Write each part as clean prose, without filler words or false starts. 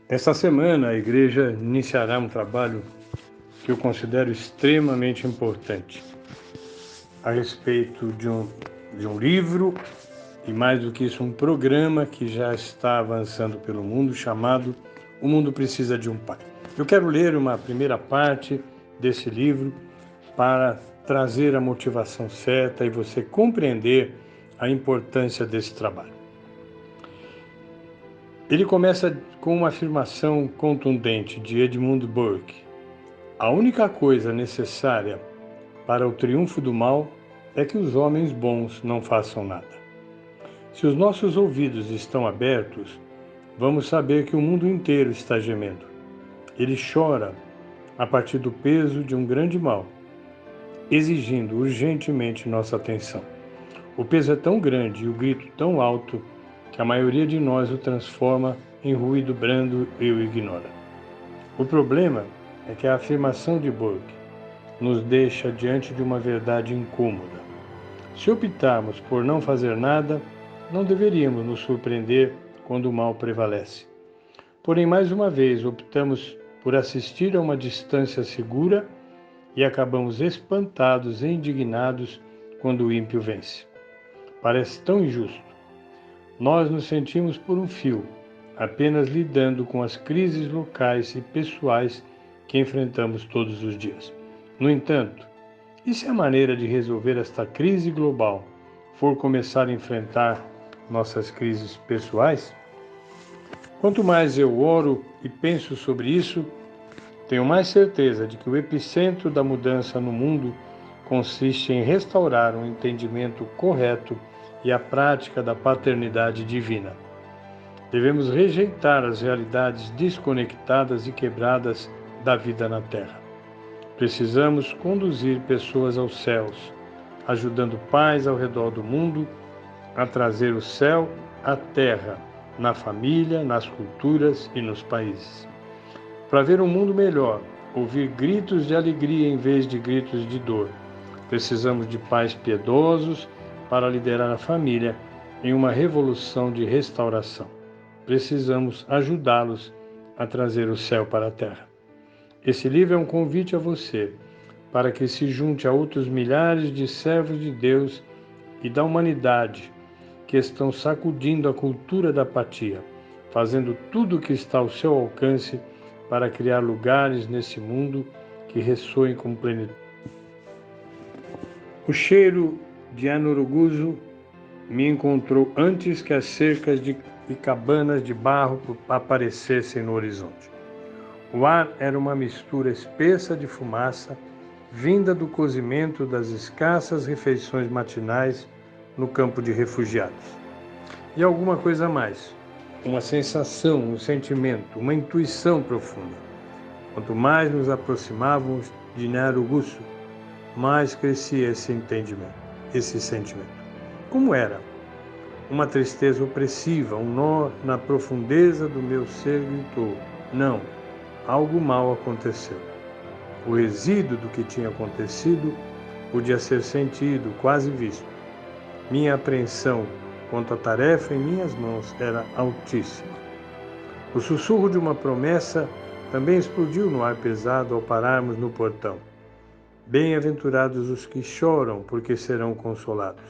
Esta semana a igreja iniciará um trabalho que eu considero extremamente importante a respeito de um livro e, mais do que isso, um programa que já está avançando pelo mundo chamado O Mundo Precisa de um Pai. Eu quero ler uma primeira parte desse livro para trazer a motivação certa e você compreender a importância desse trabalho. Ele começa com uma afirmação contundente de Edmund Burke. A única coisa necessária para o triunfo do mal é que os homens bons não façam nada. Se os nossos ouvidos estão abertos, vamos saber que o mundo inteiro está gemendo. Ele chora a partir do peso de um grande mal, exigindo urgentemente nossa atenção. O peso é tão grande e o grito tão alto que a maioria de nós o transforma em ruído brando e o ignora. O problema é que a afirmação de Burke nos deixa diante de uma verdade incômoda. Se optarmos por não fazer nada, não deveríamos nos surpreender quando o mal prevalece. Porém, mais uma vez, optamos por assistir a uma distância segura e acabamos espantados e indignados quando o ímpio vence. Parece tão injusto. Nós nos sentimos por um fio, apenas lidando com as crises locais e pessoais que enfrentamos todos os dias. No entanto, e se a maneira de resolver esta crise global for começar a enfrentar nossas crises pessoais? Quanto mais eu oro e penso sobre isso, tenho mais certeza de que o epicentro da mudança no mundo consiste em restaurar um entendimento correto e a prática da paternidade divina. Devemos rejeitar as realidades desconectadas e quebradas da vida na Terra. Precisamos conduzir pessoas aos céus, ajudando pais ao redor do mundo a trazer o céu à terra, na família, nas culturas e nos países. Para ver um mundo melhor, ouvir gritos de alegria em vez de gritos de dor. Precisamos de pais piedosos para liderar a família em uma revolução de restauração. Precisamos ajudá-los a trazer o céu para a terra. Esse livro é um convite a você para que se junte a outros milhares de servos de Deus e da humanidade que estão sacudindo a cultura da apatia, fazendo tudo o que está ao seu alcance para criar lugares nesse mundo que ressoem com plenitude. O cheiro de Anuruguzu me encontrou antes que as cercas e cabanas de barro aparecessem no horizonte. O ar era uma mistura espessa de fumaça, vinda do cozimento das escassas refeições matinais no campo de refugiados. E alguma coisa mais, uma sensação, um sentimento, uma intuição profunda. Quanto mais nos aproximávamos de Nyarugusu, mais crescia esse entendimento, esse sentimento. Como era? Uma tristeza opressiva, um nó na profundeza do meu ser gritou: não, algo mal aconteceu. O resíduo do que tinha acontecido podia ser sentido, quase visto. Minha apreensão quanto à tarefa em minhas mãos era altíssima. O sussurro de uma promessa também explodiu no ar pesado ao pararmos no portão. Bem-aventurados os que choram, porque serão consolados.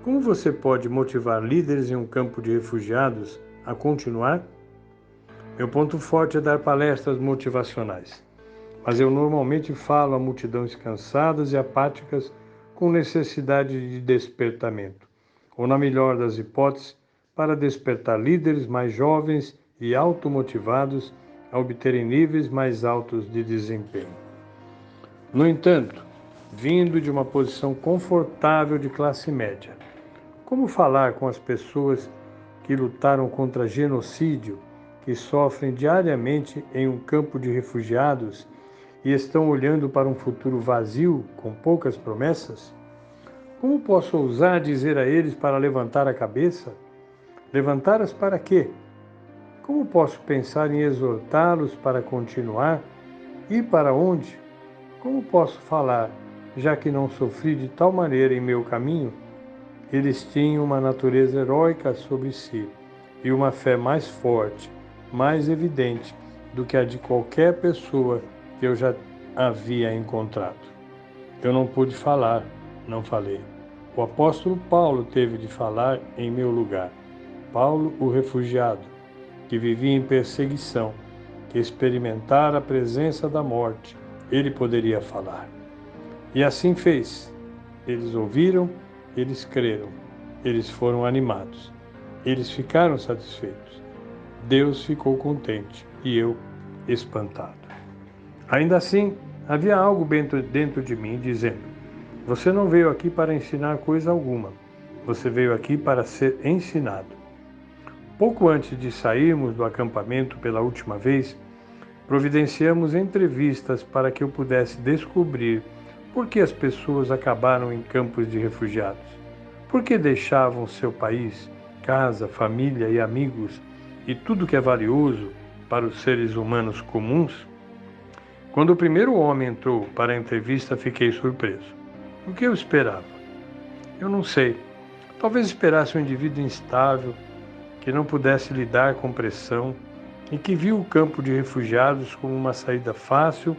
Como você pode motivar líderes em um campo de refugiados a continuar? Meu ponto forte é dar palestras motivacionais, mas eu normalmente falo a multidões cansadas e apáticas com necessidade de despertamento, ou na melhor das hipóteses, para despertar líderes mais jovens e automotivados a obterem níveis mais altos de desempenho. No entanto, vindo de uma posição confortável de classe média, como falar com as pessoas que lutaram contra genocídio, que sofrem diariamente em um campo de refugiados e estão olhando para um futuro vazio, com poucas promessas? Como posso ousar dizer a eles para levantar a cabeça? Levantá-las para quê? Como posso pensar em exortá-los para continuar? Ir para onde? Como posso falar, já que não sofri de tal maneira em meu caminho? Eles tinham uma natureza heróica sobre si e uma fé mais forte, mais evidente do que a de qualquer pessoa que eu já havia encontrado. Eu não pude falar, não falei. O apóstolo Paulo teve de falar em meu lugar. Paulo, o refugiado, que vivia em perseguição, que experimentara a presença da morte, ele poderia falar. E assim fez. Eles ouviram, eles creram, eles foram animados, eles ficaram satisfeitos. Deus ficou contente e eu espantado. Ainda assim, havia algo dentro de mim dizendo: você não veio aqui para ensinar coisa alguma, você veio aqui para ser ensinado. Pouco antes de sairmos do acampamento pela última vez, providenciamos entrevistas para que eu pudesse descobrir por que as pessoas acabaram em campos de refugiados. Por que deixavam seu país, casa, família e amigos e tudo que é valioso para os seres humanos comuns? Quando o primeiro homem entrou para a entrevista, fiquei surpreso. O que eu esperava? Eu não sei. Talvez esperasse um indivíduo instável, que não pudesse lidar com pressão e que viu o campo de refugiados como uma saída fácil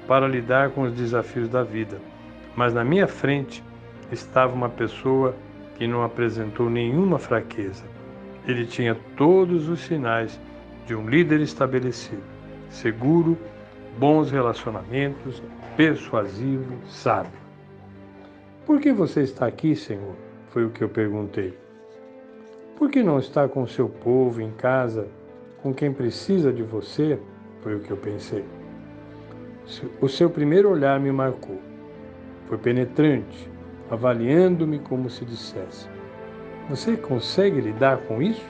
para lidar com os desafios da vida. Mas na minha frente estava uma pessoa que não apresentou nenhuma fraqueza. Ele tinha todos os sinais de um líder estabelecido, seguro, bons relacionamentos, persuasivo, sábio. Por que você está aqui, Senhor? Foi o que eu perguntei. Por que não está com seu povo em casa, com quem precisa de você? Foi o que eu pensei. O seu primeiro olhar me marcou. Foi penetrante, avaliando-me como se dissesse: você consegue lidar com isso?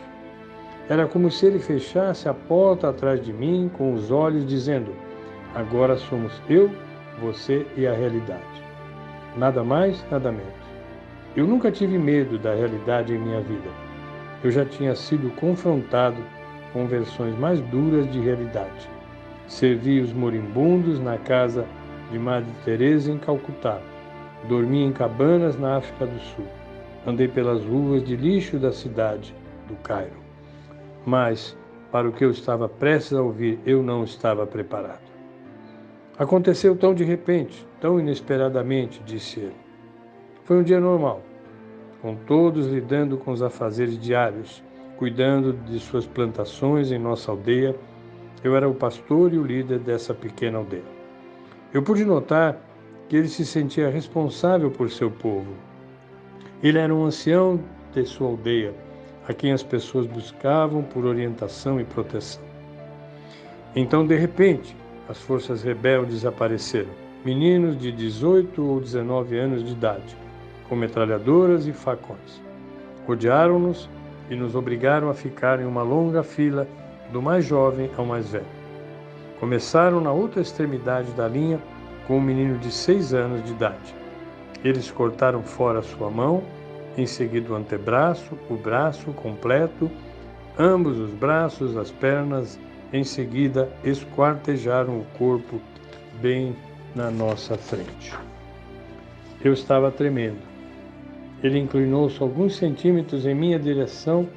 Era como se ele fechasse a porta atrás de mim com os olhos, dizendo: agora somos eu, você e a realidade. Nada mais, nada menos. Eu nunca tive medo da realidade em minha vida. Eu já tinha sido confrontado com versões mais duras de realidade. Servi os moribundos na casa de Madre Teresa em Calcutá. Dormi em cabanas na África do Sul. Andei pelas ruas de lixo da cidade do Cairo. Mas, para o que eu estava prestes a ouvir, eu não estava preparado. Aconteceu tão de repente, tão inesperadamente, disse ele. Foi um dia normal, com todos lidando com os afazeres diários, cuidando de suas plantações em nossa aldeia. Eu era o pastor e o líder dessa pequena aldeia. Eu pude notar que ele se sentia responsável por seu povo. Ele era um ancião de sua aldeia, a quem as pessoas buscavam por orientação e proteção. Então, de repente, as forças rebeldes apareceram. Meninos de 18 ou 19 anos de idade, com metralhadoras e facões. Rodearam-nos e nos obrigaram a ficar em uma longa fila do mais jovem ao mais velho. Começaram na outra extremidade da linha com um menino de 6 anos de idade. Eles cortaram fora sua mão, em seguida o antebraço, o braço completo, ambos os braços, as pernas, em seguida esquartejaram o corpo bem na nossa frente. Eu estava tremendo. Ele inclinou-se alguns centímetros em minha direção,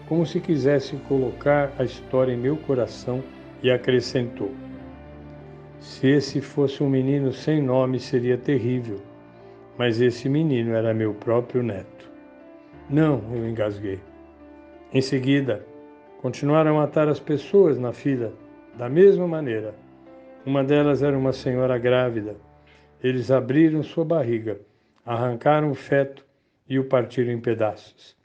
como se quisesse colocar a história em meu coração, e acrescentou: se esse fosse um menino sem nome, seria terrível, mas esse menino era meu próprio neto. Não, eu engasguei. Em seguida, continuaram a matar as pessoas na fila, da mesma maneira. Uma delas era uma senhora grávida. Eles abriram sua barriga, arrancaram o feto e o partiram em pedaços.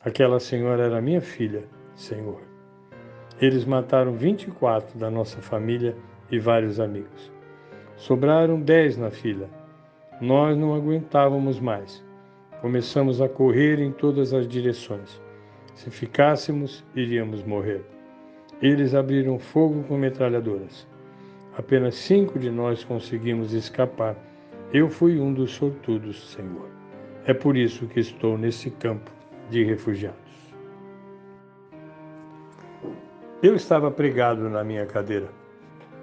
Aquela senhora era minha filha, Senhor. Eles mataram 24 da nossa família e vários amigos. Sobraram 10 na fila. Nós não aguentávamos mais. Começamos a correr em todas as direções. Se ficássemos, iríamos morrer. Eles abriram fogo com metralhadoras. Apenas 5 de nós conseguimos escapar. Eu fui um dos sortudos, Senhor. É por isso que estou nesse campo de refugiados. Eu estava pregado na minha cadeira,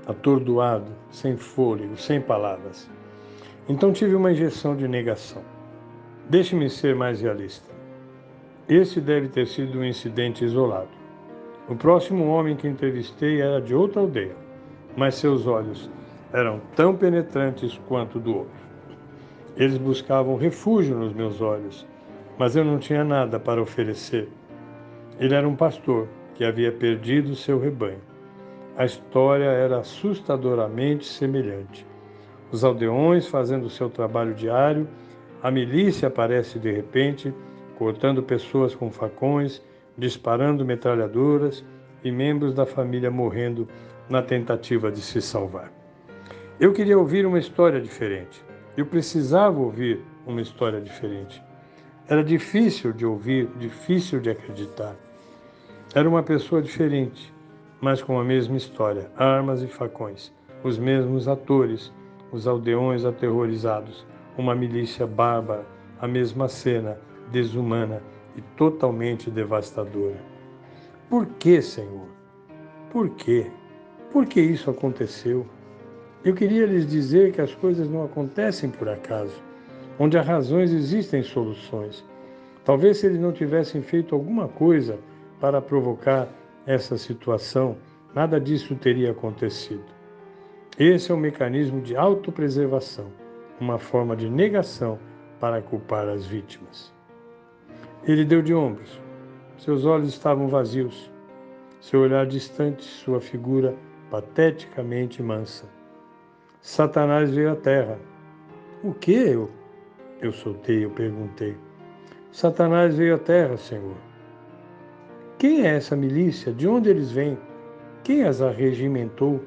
atordoado, sem fôlego, sem palavras. Então tive uma injeção de negação. Deixe-me ser mais realista. Esse deve ter sido um incidente isolado. O próximo homem que entrevistei era de outra aldeia, mas seus olhos eram tão penetrantes quanto o do outro. Eles buscavam refúgio nos meus olhos, mas eu não tinha nada para oferecer. Ele era um pastor que havia perdido seu rebanho. A história era assustadoramente semelhante. Os aldeões fazendo seu trabalho diário, a milícia aparece de repente, cortando pessoas com facões, disparando metralhadoras e membros da família morrendo na tentativa de se salvar. Eu queria ouvir uma história diferente. Eu precisava ouvir uma história diferente. Era difícil de ouvir, difícil de acreditar. Era uma pessoa diferente, mas com a mesma história, armas e facões, os mesmos atores, os aldeões aterrorizados, uma milícia bárbara, a mesma cena, desumana e totalmente devastadora. Por que, Senhor? Por quê? Por que isso aconteceu? Eu queria lhes dizer que as coisas não acontecem por acaso. Onde há razões existem soluções. Talvez se eles não tivessem feito alguma coisa para provocar essa situação, nada disso teria acontecido. Esse é um mecanismo de autopreservação, uma forma de negação para culpar as vítimas. Ele deu de ombros. Seus olhos estavam vazios, seu olhar distante, sua figura pateticamente mansa. Satanás veio à terra. O que eu soltei, eu perguntei. Satanás veio à terra, Senhor. Quem é essa milícia? De onde eles vêm? Quem as arregimentou?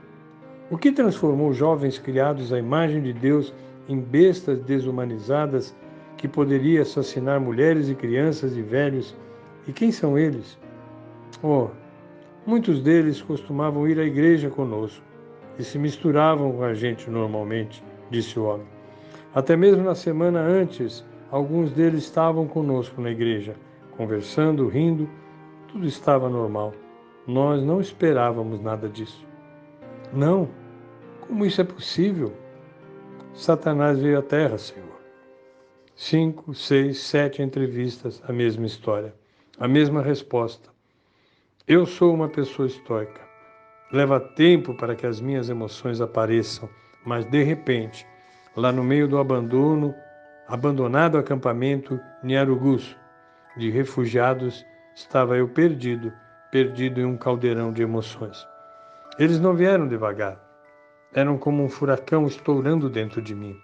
O que transformou jovens criados à imagem de Deus em bestas desumanizadas que poderia assassinar mulheres e crianças e velhos? E quem são eles? Oh, muitos deles costumavam ir à igreja conosco e se misturavam com a gente normalmente, disse o homem. Até mesmo na semana antes, alguns deles estavam conosco na igreja, conversando, rindo, tudo estava normal. Nós não esperávamos nada disso. Não, como isso é possível? Satanás veio à Terra, Senhor. 5, 6, 7 entrevistas, a mesma história, a mesma resposta. Eu sou uma pessoa estoica. Leva tempo para que as minhas emoções apareçam, mas de repente, lá no meio do abandonado acampamento Nyarugusu, de refugiados, estava eu perdido em um caldeirão de emoções. Eles não vieram devagar. Eram como um furacão estourando dentro de mim.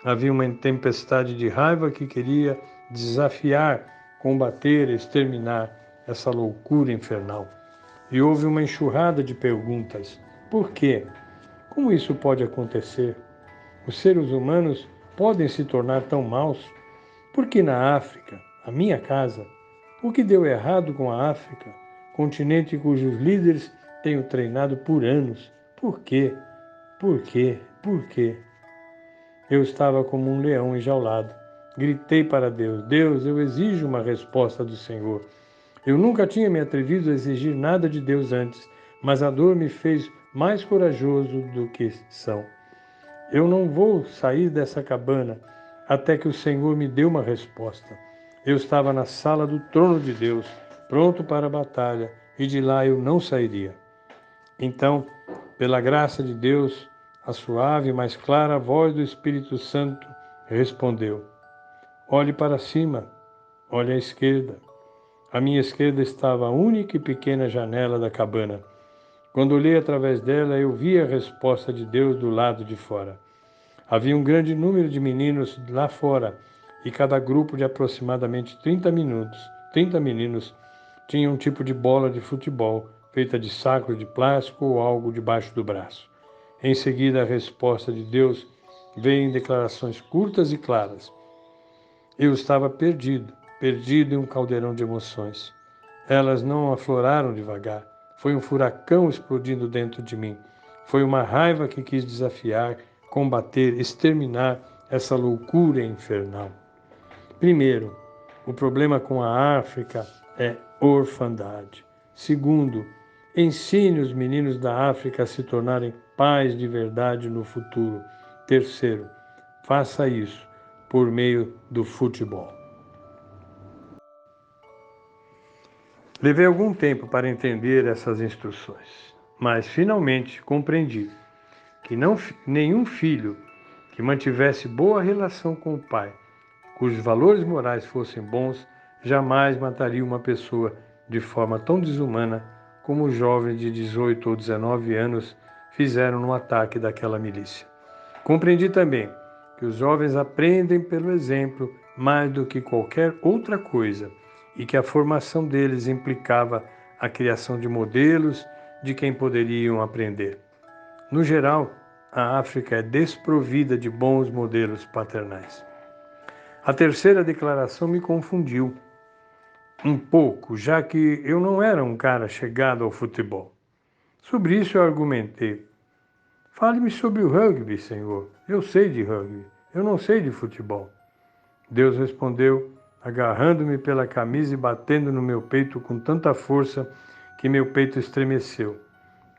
Havia uma tempestade de raiva que queria desafiar, combater, exterminar essa loucura infernal. E houve uma enxurrada de perguntas. Por quê? Como isso pode acontecer? Os seres humanos podem se tornar tão maus? Por que na África, a minha casa? O que deu errado com a África, continente cujos líderes tenho treinado por anos? Por quê? Por quê? Por quê? Eu estava como um leão enjaulado. Gritei para Deus: Deus, eu exijo uma resposta do Senhor. Eu nunca tinha me atrevido a exigir nada de Deus antes, mas a dor me fez mais corajoso do que são. Eu não vou sair dessa cabana até que o Senhor me dê uma resposta. Eu estava na sala do trono de Deus, pronto para a batalha, e de lá eu não sairia. Então, pela graça de Deus, a suave, mas clara voz do Espírito Santo respondeu: Olhe para cima, olhe à esquerda. À minha esquerda estava a única e pequena janela da cabana. Quando olhei através dela, eu vi a resposta de Deus do lado de fora. Havia um grande número de meninos lá fora, e cada grupo de aproximadamente 30 meninos, tinha um tipo de bola de futebol, feita de sacos de plástico ou algo debaixo do braço. Em seguida, a resposta de Deus veio em declarações curtas e claras. Eu estava perdido em um caldeirão de emoções. Elas não afloraram devagar. Foi um furacão explodindo dentro de mim. Foi uma raiva que quis desafiar, combater, exterminar essa loucura infernal. Primeiro, o problema com a África é orfandade. Segundo, ensine os meninos da África a se tornarem pais de verdade no futuro. Terceiro, faça isso por meio do futebol. Levei algum tempo para entender essas instruções, mas finalmente compreendi que nenhum filho que mantivesse boa relação com o pai, cujos valores morais fossem bons, jamais mataria uma pessoa de forma tão desumana como os jovens de 18 ou 19 anos fizeram no ataque daquela milícia. Compreendi também que os jovens aprendem pelo exemplo mais do que qualquer outra coisa e que a formação deles implicava a criação de modelos de quem poderiam aprender. No geral, a África é desprovida de bons modelos paternais. A terceira declaração me confundiu um pouco, já que eu não era um cara chegado ao futebol. Sobre isso eu argumentei. Fale-me sobre o rugby, Senhor. Eu sei de rugby. Eu não sei de futebol. Deus respondeu, agarrando-me pela camisa e batendo no meu peito com tanta força que meu peito estremeceu.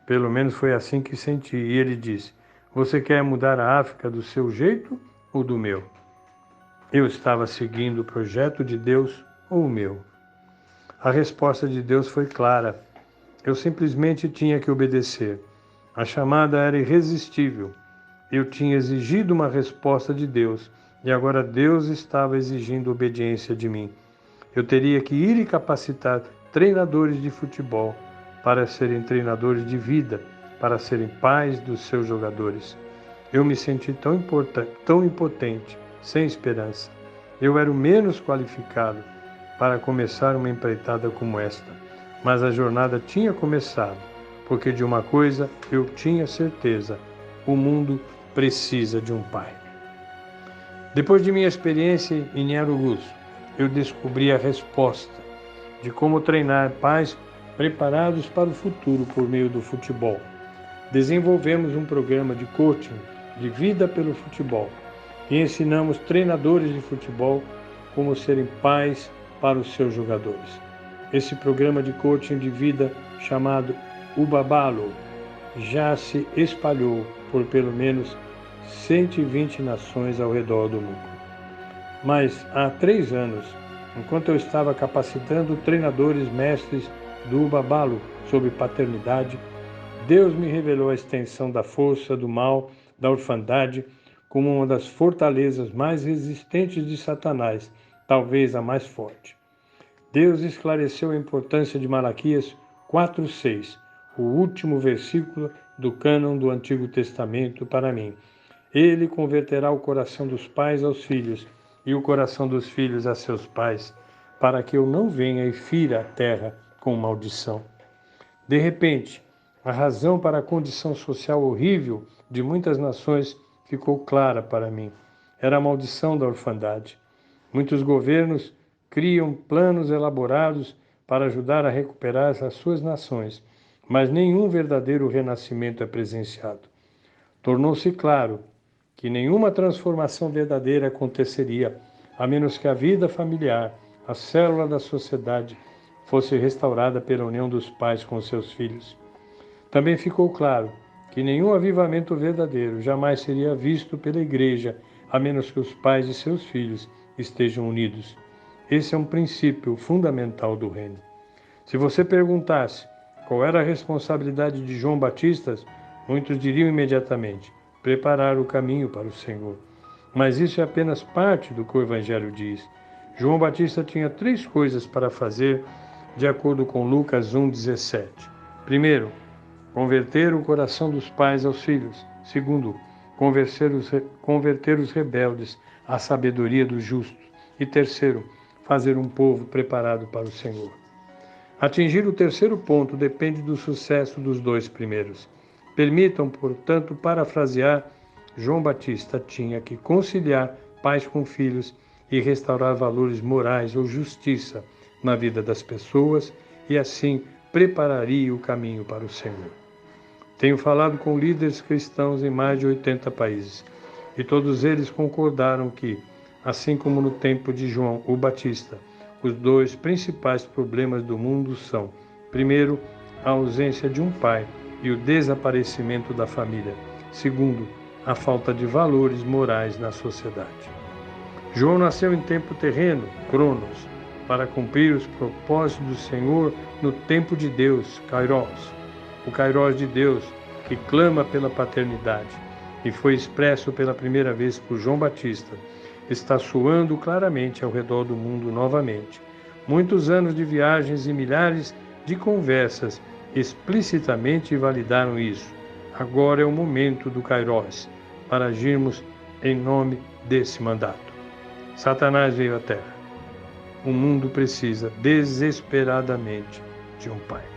Pelo menos foi assim que senti. E ele disse, você quer mudar a África do seu jeito ou do meu? Eu estava seguindo o projeto de Deus ou o meu? A resposta de Deus foi clara. Eu simplesmente tinha que obedecer. A chamada era irresistível. Eu tinha exigido uma resposta de Deus e agora Deus estava exigindo obediência de mim. Eu teria que ir e capacitar treinadores de futebol para serem treinadores de vida, para serem pais dos seus jogadores. Eu me senti tão impotente, sem esperança. Eu era o menos qualificado para começar uma empreitada como esta. Mas a jornada tinha começado, porque de uma coisa eu tinha certeza: o mundo precisa de um pai. Depois de minha experiência em Aarhus, eu descobri a resposta de como treinar pais preparados para o futuro por meio do futebol. Desenvolvemos um programa de coaching de vida pelo futebol e ensinamos treinadores de futebol como serem pais para os seus jogadores. Esse programa de coaching de vida, chamado Ubabalo, já se espalhou por pelo menos 120 nações ao redor do mundo. Mas há 3 anos, enquanto eu estava capacitando treinadores mestres do Ubabalo sobre paternidade, Deus me revelou a extensão da força do mal, da orfandade, como uma das fortalezas mais resistentes de Satanás, talvez a mais forte. Deus esclareceu a importância de Malaquias 4:6, o último versículo do cânon do Antigo Testamento para mim. Ele converterá o coração dos pais aos filhos e o coração dos filhos a seus pais, para que eu não venha e fira a terra com maldição. De repente, a razão para a condição social horrível de muitas nações ficou clara para mim. Era a maldição da orfandade. Muitos governos criam planos elaborados para ajudar a recuperar as suas nações, mas nenhum verdadeiro renascimento é presenciado. Tornou-se claro que nenhuma transformação verdadeira aconteceria, a menos que a vida familiar, a célula da sociedade, fosse restaurada pela união dos pais com seus filhos. Também ficou claro que nenhum avivamento verdadeiro jamais seria visto pela igreja, a menos que os pais e seus filhos estejam unidos. Esse é um princípio fundamental do reino. Se você perguntasse qual era a responsabilidade de João Batista, muitos diriam imediatamente: preparar o caminho para o Senhor. Mas isso é apenas parte do que o Evangelho diz. João Batista tinha 3 coisas para fazer, de acordo com Lucas 1,17. Primeiro, converter o coração dos pais aos filhos. Segundo, converter os rebeldes à sabedoria dos justos. E terceiro, fazer um povo preparado para o Senhor. Atingir o terceiro ponto depende do sucesso dos 2 primeiros. Permitam, portanto, parafrasear, João Batista tinha que conciliar pais com filhos e restaurar valores morais ou justiça na vida das pessoas e assim prepararia o caminho para o Senhor. Tenho falado com líderes cristãos em mais de 80 países e todos eles concordaram que, assim como no tempo de João o Batista, os 2 principais problemas do mundo são, primeiro, a ausência de um pai e o desaparecimento da família. Segundo, a falta de valores morais na sociedade. João nasceu em tempo terreno, Cronos, para cumprir os propósitos do Senhor no tempo de Deus, Kairos. O Kairos de Deus, que clama pela paternidade e foi expresso pela primeira vez por João Batista, está soando claramente ao redor do mundo novamente. Muitos anos de viagens e milhares de conversas explicitamente validaram isso. Agora é o momento do Kairos para agirmos em nome desse mandato. Satanás veio à Terra. O mundo precisa desesperadamente de um pai.